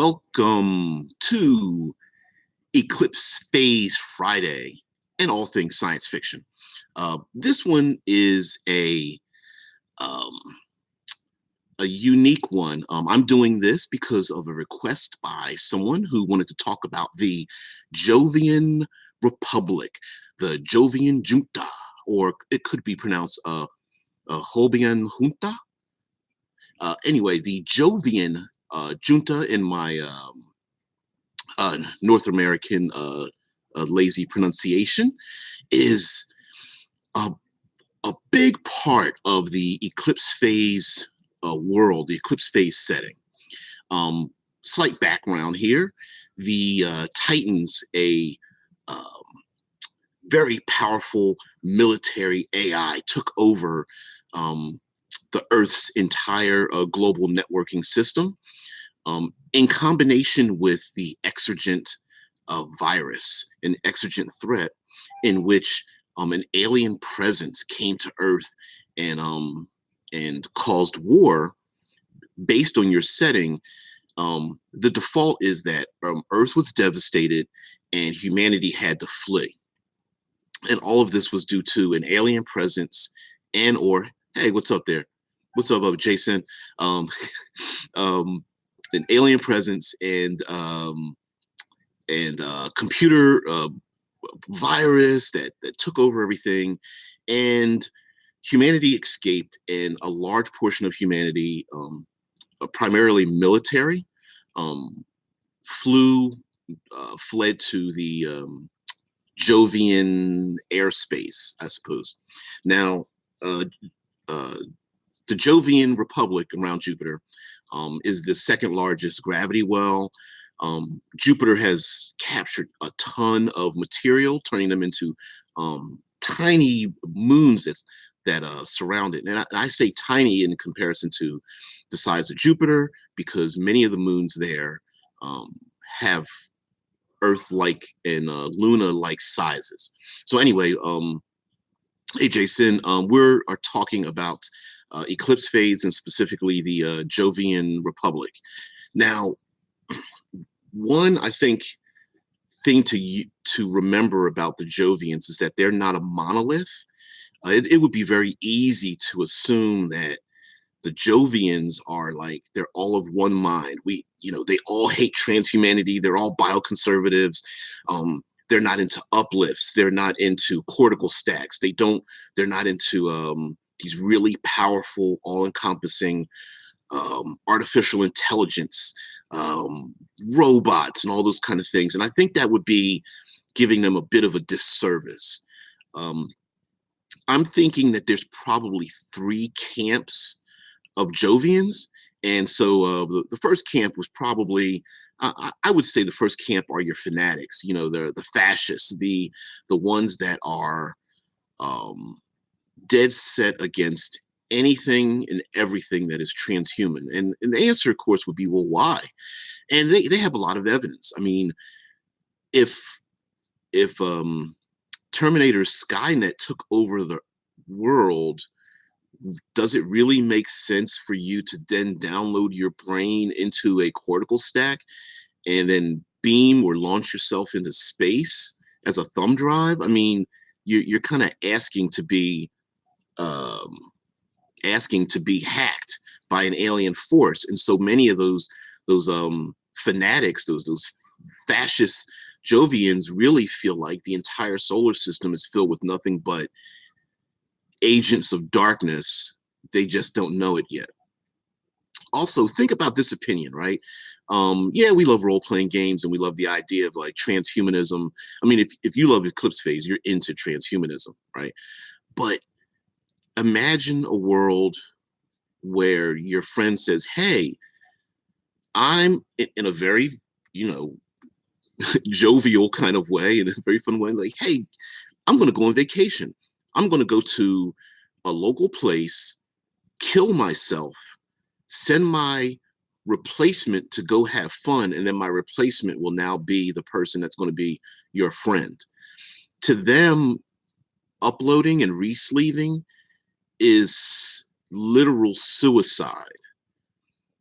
Welcome to Eclipse Phase Friday and all things science fiction. This one is um, a unique one. I'm doing this because of a request by someone who wanted to talk about the Jovian Republic, the Jovian Junta, or it could be pronounced Jovian Junta. Anyway, the Jovian Junta in my North American lazy pronunciation is a, a big part of the eclipse phase world, the eclipse phase setting. Slight background here. The Titans, a very powerful military AI, took over the Earth's entire global networking system. In combination with the exergent virus, an exergent threat in which an alien presence came to Earth and caused war. Based on your setting, the default is that Earth was devastated and humanity had to flee. And all of this was due to an alien presence and or, hey, what's up there? What's up, Jason? Um, an alien presence and computer virus that took over everything, and humanity escaped, and a large portion of humanity, primarily military, fled to the Jovian airspace, I suppose. Now, the Jovian Republic around Jupiter is the second largest gravity well. Jupiter has captured a ton of material, turning them into tiny moons that surround it. And I say tiny in comparison to the size of Jupiter, because many of the moons there have Earth-like and Luna-like sizes. So anyway, hey Jason, we are talking about eclipse phase, and specifically the Jovian Republic. Now, one, I think, thing to remember about the Jovians is that they're not a monolith. It would be very easy to assume that the Jovians are like, they're all of one mind. They all hate transhumanity. They're all bioconservatives. They're not into uplifts. They're not into cortical stacks. They're not into these really powerful, all-encompassing artificial intelligence, robots, and all those kind of things. And I think that would be giving them a bit of a disservice. I'm thinking that there's probably three camps of Jovians. And so the first camp was probably, I would say the first camp are your fanatics, the fascists, the ones that are dead set against anything and everything that is transhuman. And the answer, of course, would be, well, why? And they have a lot of evidence. I mean, if Terminator Skynet took over the world, does it really make sense for you to then download your brain into a cortical stack and then beam or launch yourself into space as a thumb drive? I mean, you're kind of asking to be hacked by an alien force. And so many of those fanatics, those fascist Jovians, really feel like the entire solar system is filled with nothing but agents of darkness. They just don't know it yet. Also, think about this opinion, right? Yeah, we love role-playing games and we love the idea of like transhumanism. I mean, if you love Eclipse Phase, you're into transhumanism, right? But imagine a world where your friend says, hey, I'm in a very, jovial kind of way, in a very fun way, like, hey, I'm going to go on vacation. I'm going to go to a local place, kill myself, send my replacement to go have fun, and then my replacement will now be the person that's going to be your friend. To them, uploading and resleeving is literal suicide,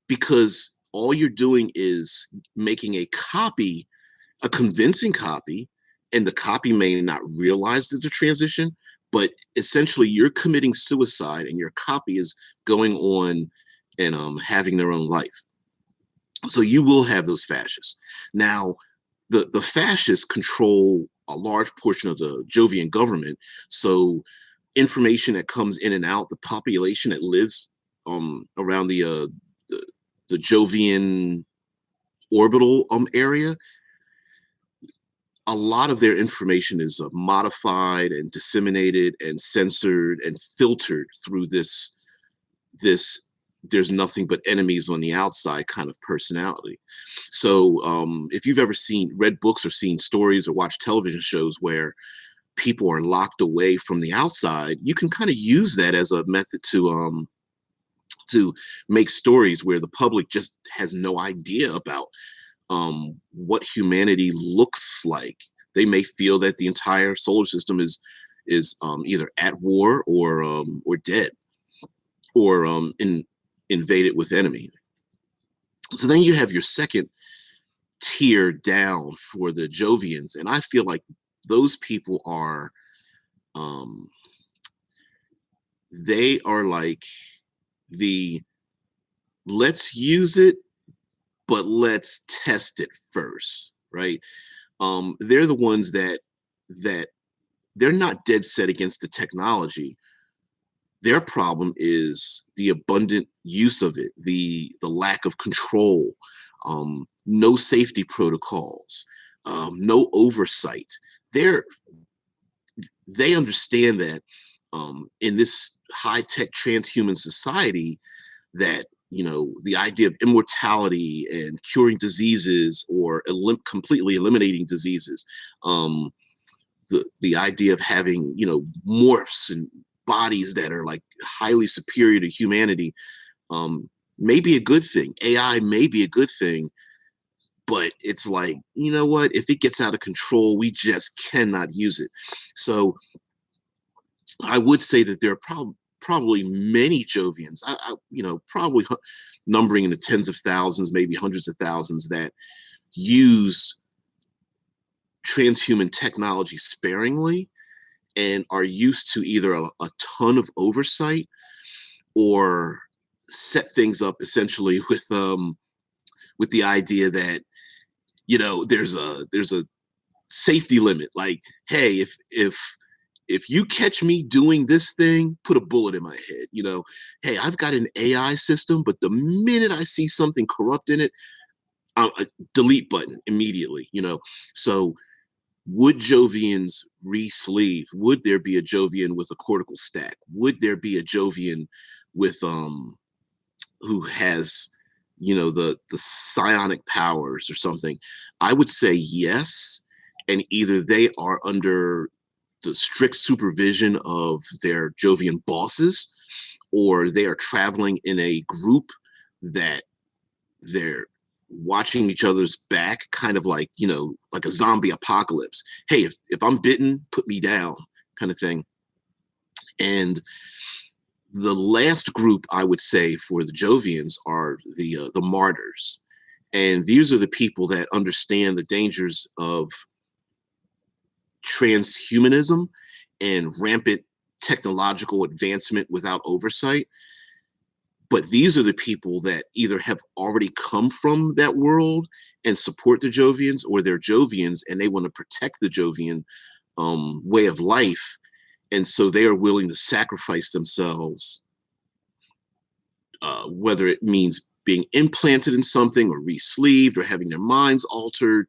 because all you're doing is making a copy, a convincing copy, and the copy may not realize there's a transition, but essentially you're committing suicide and your copy is going on and having their own life. So you will have those fascists. Now, the fascists control a large portion of the Jovian government. So information that comes in and out, the population that lives around the, the Jovian orbital area, a lot of their information is modified and disseminated and censored and filtered through this there's nothing but enemies on the outside kind of personality. So if you've ever read books or seen stories or watched television shows where people are locked away from the outside, you can kind of use that as a method to make stories where the public just has no idea about what humanity looks like. They may feel that the entire solar system is either at war or dead or invaded with enemy. So then you have your second tier down for the Jovians, and I feel like those people are they are like the let's use it, but let's test it first, right? They're the ones that they're not dead set against the technology. Their problem is the abundant use of it, the lack of control, no safety protocols, no oversight. They're they understand that in this high-tech transhuman society, that the idea of immortality and curing diseases or completely eliminating diseases, the idea of having morphs and bodies that are like highly superior to humanity, may be a good thing. AI may be a good thing, but it's like, you know what? If it gets out of control, we just cannot use it. So I would say that there are probably many Jovians, probably numbering in the tens of thousands, maybe hundreds of thousands, that use transhuman technology sparingly and are used to either a ton of oversight or set things up essentially with the idea that there's a safety limit. Like, hey, if you catch me doing this thing, put a bullet in my head. Hey, I've got an AI system, but the minute I see something corrupt in it, a delete button immediately. So would Jovians re-sleeve? Would there be a Jovian with a cortical stack? Would there be a Jovian with who has the psionic powers or something? I would say yes, and either they are under the strict supervision of their Jovian bosses, or they are traveling in a group that they're watching each other's back, kind of like like a zombie apocalypse. Hey, if I'm bitten, put me down, kind of thing. And the last group I would say for the Jovians are the martyrs, and these are the people that understand the dangers of transhumanism and rampant technological advancement without oversight. But these are the people that either have already come from that world and support the Jovians, or they're Jovians and they want to protect the Jovian way of life. And so they are willing to sacrifice themselves, whether it means being implanted in something or re-sleeved or having their minds altered.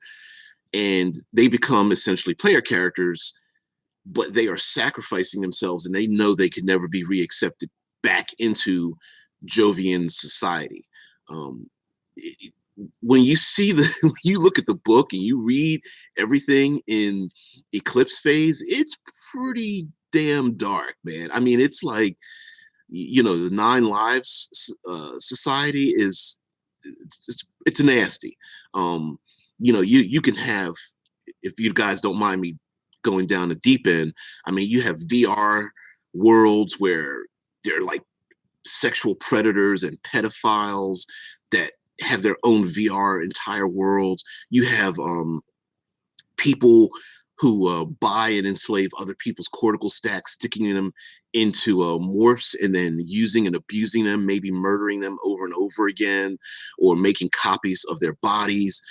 And they become essentially player characters, but they are sacrificing themselves and they know they could never be reaccepted back into Jovian society. When you see when you look at the book and you read everything in Eclipse phase, it's pretty damn dark, man. I mean, it's like, the Nine Lives society is it's nasty. You can have, if you guys don't mind me going down the deep end, I mean, you have VR worlds where they're like sexual predators and pedophiles that have their own VR entire worlds. You have people who buy and enslave other people's cortical stacks, sticking them into morphs and then using and abusing them, maybe murdering them over and over again, or making copies of their bodies.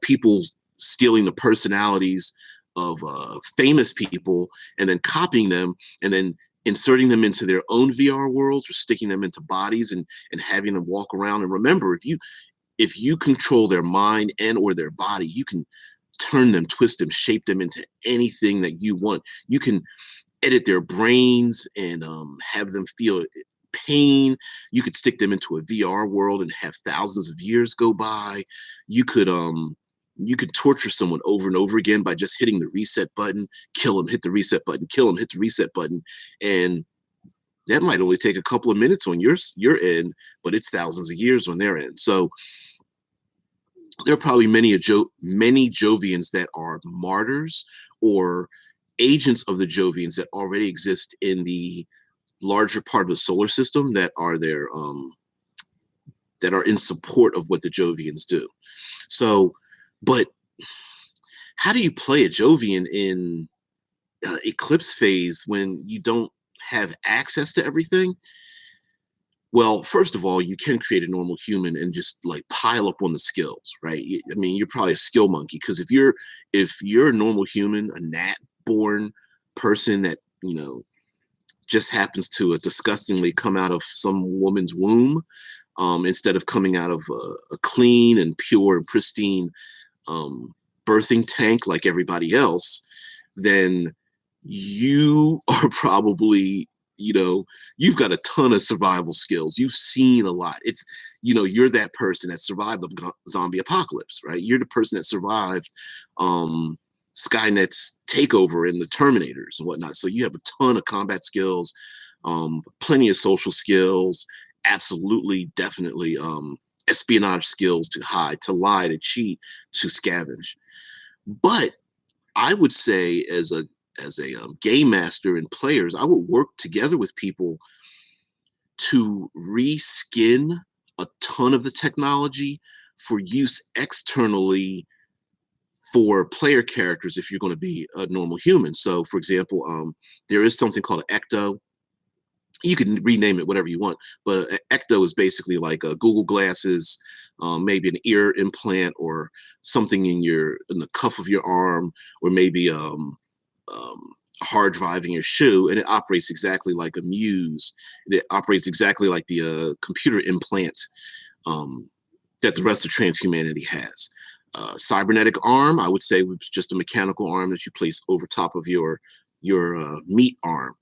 People stealing the personalities of famous people and then copying them and then inserting them into their own VR worlds or sticking them into bodies and having them walk around. And remember, if you control their mind and or their body, you can turn them, twist them, shape them into anything that you want. You can edit their brains and have them feel pain. You could stick them into a VR world and have thousands of years go by. You could torture someone over and over again by just hitting the reset button, kill them, hit the reset button, kill them, hit the reset button, and that might only take a couple of minutes on your end, but it's thousands of years on their end. So there are probably many Jovians that are martyrs or agents of the Jovians that already exist in the larger part of the solar system that are in support of what the Jovians do. So, but how do you play a Jovian in Eclipse phase when you don't have access to everything? Well, first of all, you can create a normal human and just like pile up on the skills, right? I mean, you're probably a skill monkey because if you're a normal human, a nat-born person that just happens to disgustingly come out of some woman's womb, instead of coming out of a clean and pure and pristine um, birthing tank like everybody else, then you are probably, you've got a ton of survival skills. You've seen a lot. You're that person that survived the zombie apocalypse, right? You're the person that survived Skynet's takeover in the Terminators and whatnot. So you have a ton of combat skills, plenty of social skills, absolutely, definitely espionage skills to hide, to lie, to cheat, to scavenge. But I would say as a game master and players, I would work together with people to reskin a ton of the technology for use externally for player characters if you're going to be a normal human. So, for example, there is something called Ecto. You can rename it whatever you want, but Ecto is basically like Google glasses, maybe an ear implant or something in the cuff of your arm, or maybe a hard drive in your shoe, and it operates exactly like a Muse. It operates exactly like the computer implant um, that the rest of transhumanity has. Cybernetic arm, I would say, was just a mechanical arm that you place over top of your meat arm.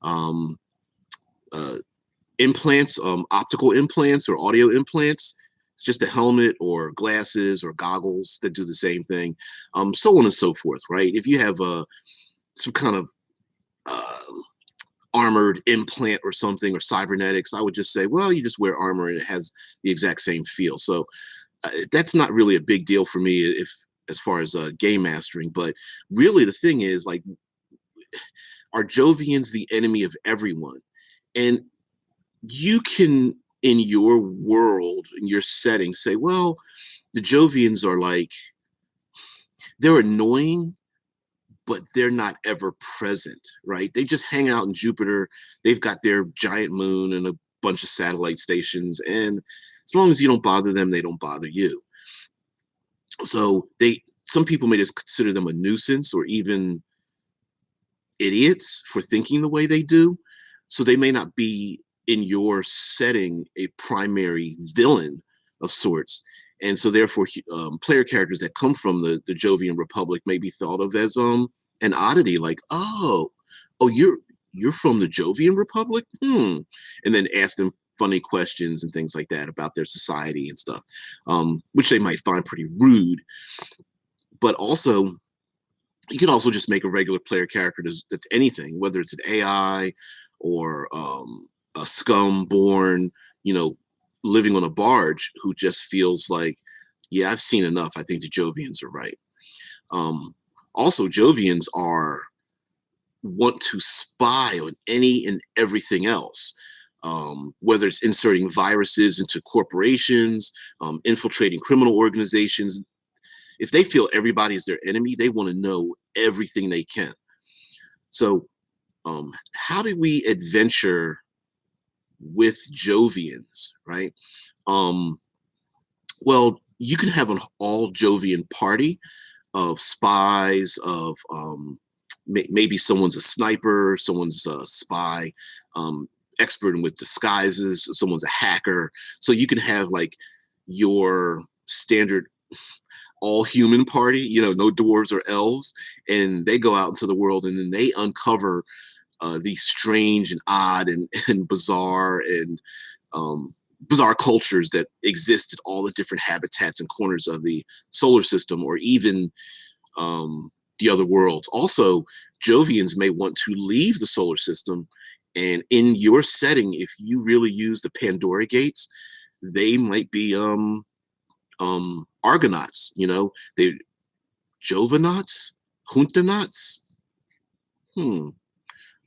Um, uh, Implants, optical implants or audio implants. It's just a helmet or glasses or goggles that do the same thing, so on and so forth, right? If you have some kind of uh, armored implant or something or cybernetics, I would just say, well, you just wear armor and it has the exact same feel. So that's not really a big deal for me if as far as game mastering. But really, the thing is, like, are Jovians the enemy of everyone? And you can, in your world, in your setting, say, well, the Jovians are like, they're annoying, but they're not ever present, right? They just hang out in Jupiter. They've got their giant moon and a bunch of satellite stations. And as long as you don't bother them, they don't bother you. So some people may just consider them a nuisance or even idiots for thinking the way they do. So they may not be in your setting a primary villain of sorts. And so therefore, player characters that come from the Jovian Republic may be thought of as an oddity, like, oh, you're from the Jovian Republic? And then ask them funny questions and things like that about their society and stuff, which they might find pretty rude. But also, you can also just make a regular player character that's anything, whether it's an AI or a scum born, living on a barge who just feels like, yeah, I've seen enough. I think the Jovians are right. Also, Jovians want to spy on any and everything else. whether it's inserting viruses into corporations, infiltrating criminal organizations. If they feel everybody is their enemy, they want to know everything they can. So how do we adventure with Jovians, right? Well, you can have an all Jovian party of spies, of maybe someone's a sniper, someone's a spy, expert with disguises, someone's a hacker. So you can have like your standard all human party, no dwarves or elves, and they go out into the world and then they uncover these strange and odd and bizarre and bizarre cultures that exist at all the different habitats and corners of the solar system, or even the other worlds. Also, Jovians may want to leave the solar system, and in your setting, if you really use the Pandora gates, they might be Argonauts, they Jovanauts, Juntanauts.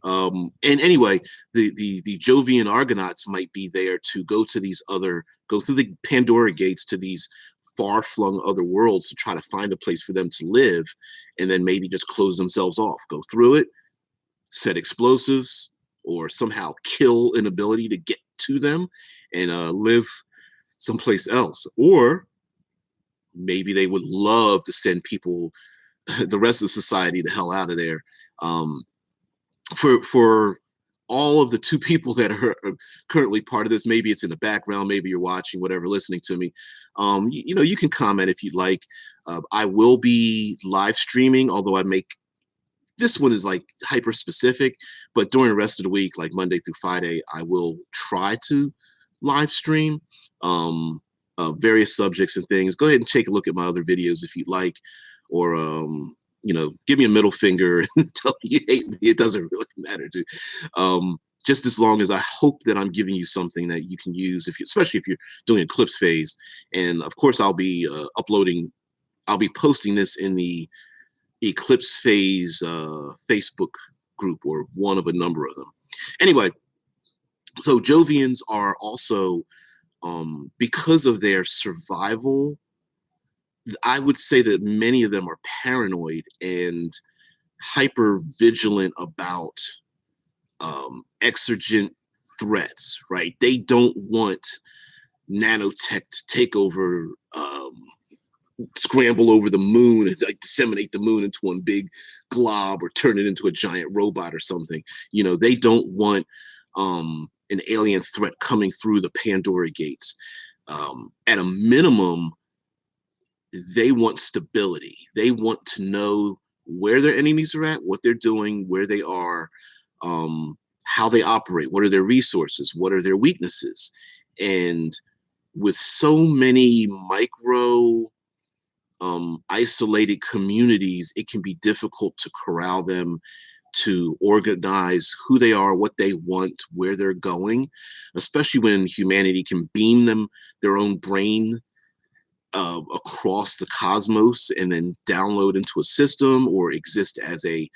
And anyway, the Jovian Argonauts might be there to go through the Pandora gates to these far-flung other worlds to try to find a place for them to live, and then maybe just close themselves off, go through it, set explosives, or somehow kill an ability to get to them and live someplace else. Or maybe they would love to send people, the rest of society, the hell out of there. For all of the two people that are currently part of this, maybe it's in the background, maybe you're watching, whatever, listening to me, you can comment if you'd like. I will be live streaming, although this one is like hyper specific, but during the rest of the week, like Monday through Friday, I will try to live stream various subjects and things. Go ahead and take a look at my other videos if you'd like, or give me a middle finger and tell me you hate me. It doesn't really matter, just as long as I hope that I'm giving you something that you can use, especially if you're doing Eclipse phase. And of course, I'll be posting this in the Eclipse phase Facebook group, or one of a number of them. Anyway, so Jovians are also, because of their survival, I would say that many of them are paranoid and hyper vigilant about exigent threats, right? They don't want nanotech to take over, scramble over the moon and like disseminate the moon into one big glob, or turn it into a giant robot or something. They don't want an alien threat coming through the Pandora gates. At a minimum, they want stability. They want to know where their enemies are at, what they're doing, where they are, how they operate, what are their resources, what are their weaknesses. And with so many micro isolated communities, it can be difficult to corral them, to organize who they are, what they want, where they're going, especially when humanity can beam them their own brain across the cosmos and then download into a system, or exist as a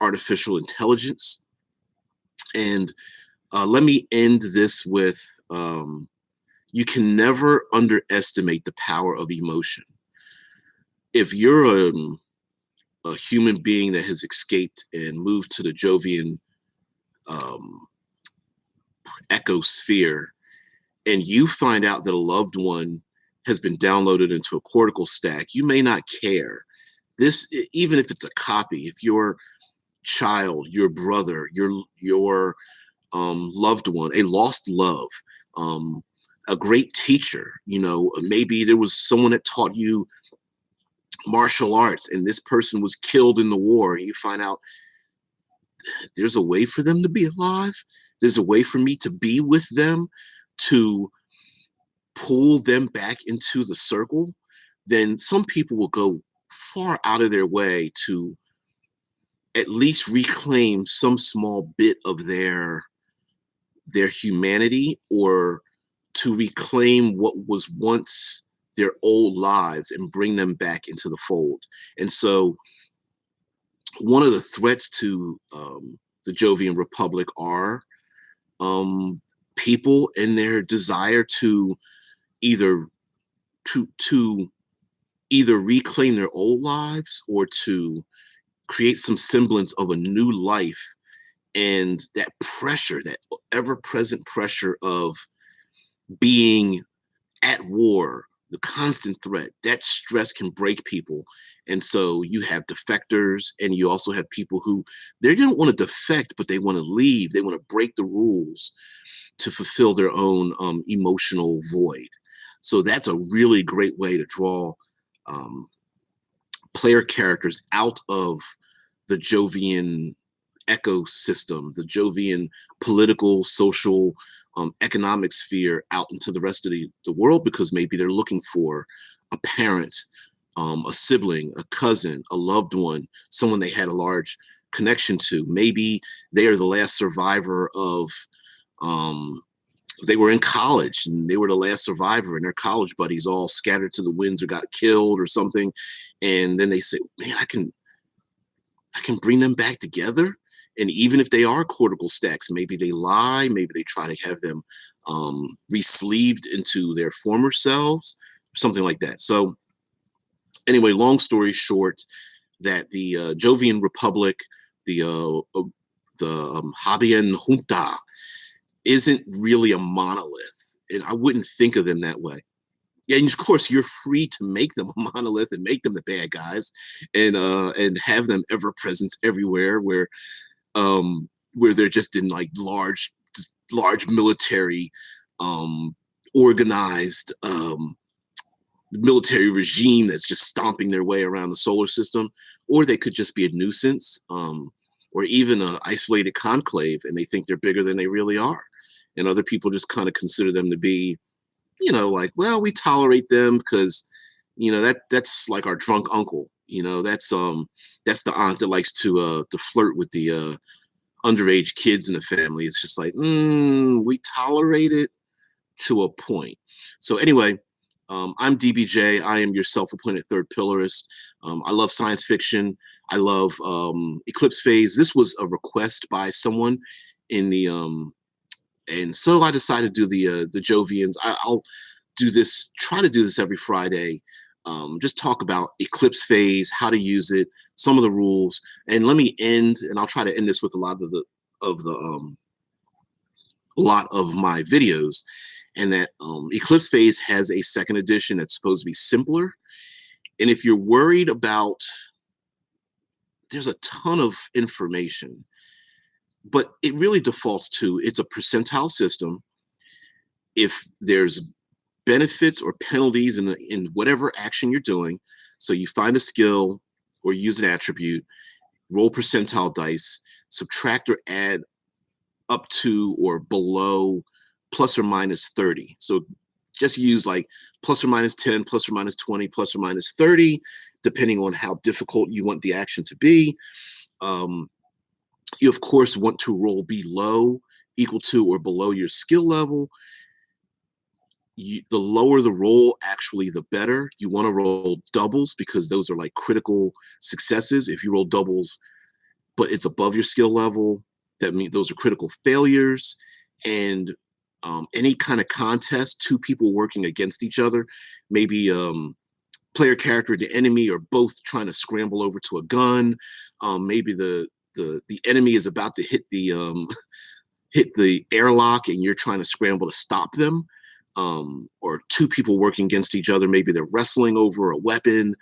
artificial intelligence. And let me end this with, you can never underestimate the power of emotion. If you're a human being that has escaped and moved to the Jovian ecosphere, and you find out that a loved one has been downloaded into a cortical stack, you may not care. This, even if it's a copy, if your child, your brother, your loved one, a lost love, a great teacher, maybe there was someone that taught you martial arts and this person was killed in the war, and you find out there's a way for them to be alive. There's a way for me to be with them, to pull them back into the circle. Then some people will go far out of their way to at least reclaim some small bit of their humanity, or to reclaim what was once their old lives and bring them back into the fold. And so one of the threats to the Jovian Republic are people in their desire to either to either reclaim their old lives or to create some semblance of a new life. And that pressure, that ever-present pressure of being at war, the constant threat, that stress can break people. And so you have defectors, and you also have people who they don't want to defect, but they want to leave. They want to break the rules to fulfill their own emotional void. So that's a really great way to draw um, player characters out of the Jovian ecosystem, the Jovian political, social, economic sphere out into the rest of the world, because maybe they're looking for a parent, a sibling, a cousin, a loved one, someone they had a large connection to. Maybe they are the last survivor of, they were in college and they were the last survivor, and their college buddies all scattered to the winds or got killed or something. And then they say, man, I can bring them back together. And even if they are cortical stacks, maybe they lie, maybe they try to have them re-sleeved into their former selves, something like that. So anyway, long story short, that the Jovian Republic, the Jovian Junta, isn't really a monolith, and I wouldn't think of them that way. Yeah, and of course you're free to make them a monolith and make them the bad guys, and have them ever presence everywhere, where they're just in like large military, um, organized military regime that's just stomping their way around the solar system, or they could just be a nuisance, or even an isolated conclave, and they think they're bigger than they really are, and other people just kind of consider them to be, like, well, we tolerate them because, that's like our drunk uncle. That's the aunt that likes to flirt with the underage kids in the family. It's just like, we tolerate it to a point. So anyway, I'm DBJ. I am your self-appointed third pillarist. I love science fiction. I love Eclipse Phase. This was a request by someone in the and so I decided to do the Jovians. I'll try to do this every Friday. Just talk about Eclipse Phase, how to use it, some of the rules, and I'll try to end this with a lot of my videos. And that Eclipse Phase has a second edition that's supposed to be simpler. And if you're worried about, there's a ton of information, but it really defaults to, it's a percentile system. If there's benefits or penalties in whatever action you're doing, so you find a skill or use an attribute, roll percentile dice, subtract or add up to or below plus or minus 30. So just use like plus or minus 10, plus or minus 20, plus or minus 30, depending on how difficult you want the action to be. You, of course, want to roll below, equal to, or below your skill level. The lower the roll, actually, the better. You want to roll doubles because those are like critical successes. If you roll doubles, but it's above your skill level, that means those are critical failures. And any kind of contest, two people working against each other, maybe player character and the enemy are both trying to scramble over to a gun. Maybe the enemy is about to hit the airlock and you're trying to scramble to stop them. Or two people working against each other, maybe they're wrestling over a weapon,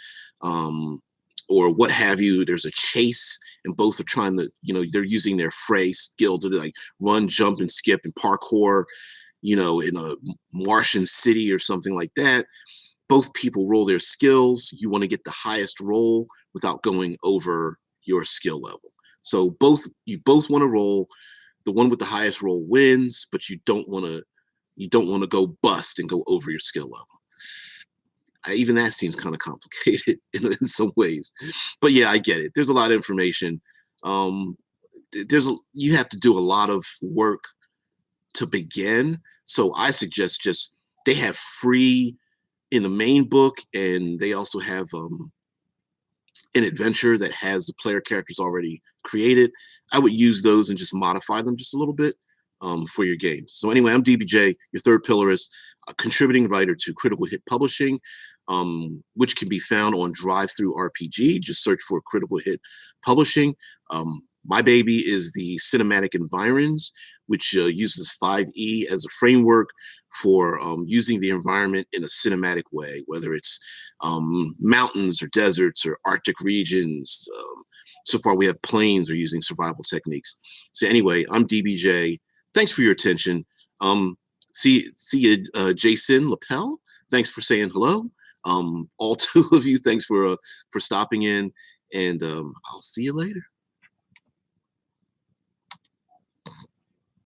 or what have you. There's a chase and both are trying to, they're using their fray skill to like run, jump, and skip and parkour, in a Martian city or something like that. Both people roll their skills. You want to get the highest roll without going over your skill level. So you both want to roll. The one with the highest roll wins, but you don't want to go bust and go over your skill level. Even that seems kind of complicated in some ways, but yeah, I get it. There's a lot of information. You have to do a lot of work to begin. So I suggest they have free in the main book, and they also have an adventure that has the player characters already created. I would use those and just modify them just a little bit. for your games. So anyway, I'm DBJ, your third pillarist, a contributing writer to Critical Hit Publishing, which can be found on Drive-Thru RPG. Just search for Critical Hit Publishing. My baby is the cinematic environs, which uses 5E as a framework for using the environment in a cinematic way, whether it's mountains or deserts or Arctic regions. So far, we have planes or using survival techniques. So anyway, I'm DBJ. Thanks for your attention. See you, Jason Lapel. Thanks for saying hello. All two of you, thanks for stopping in, and I'll see you later.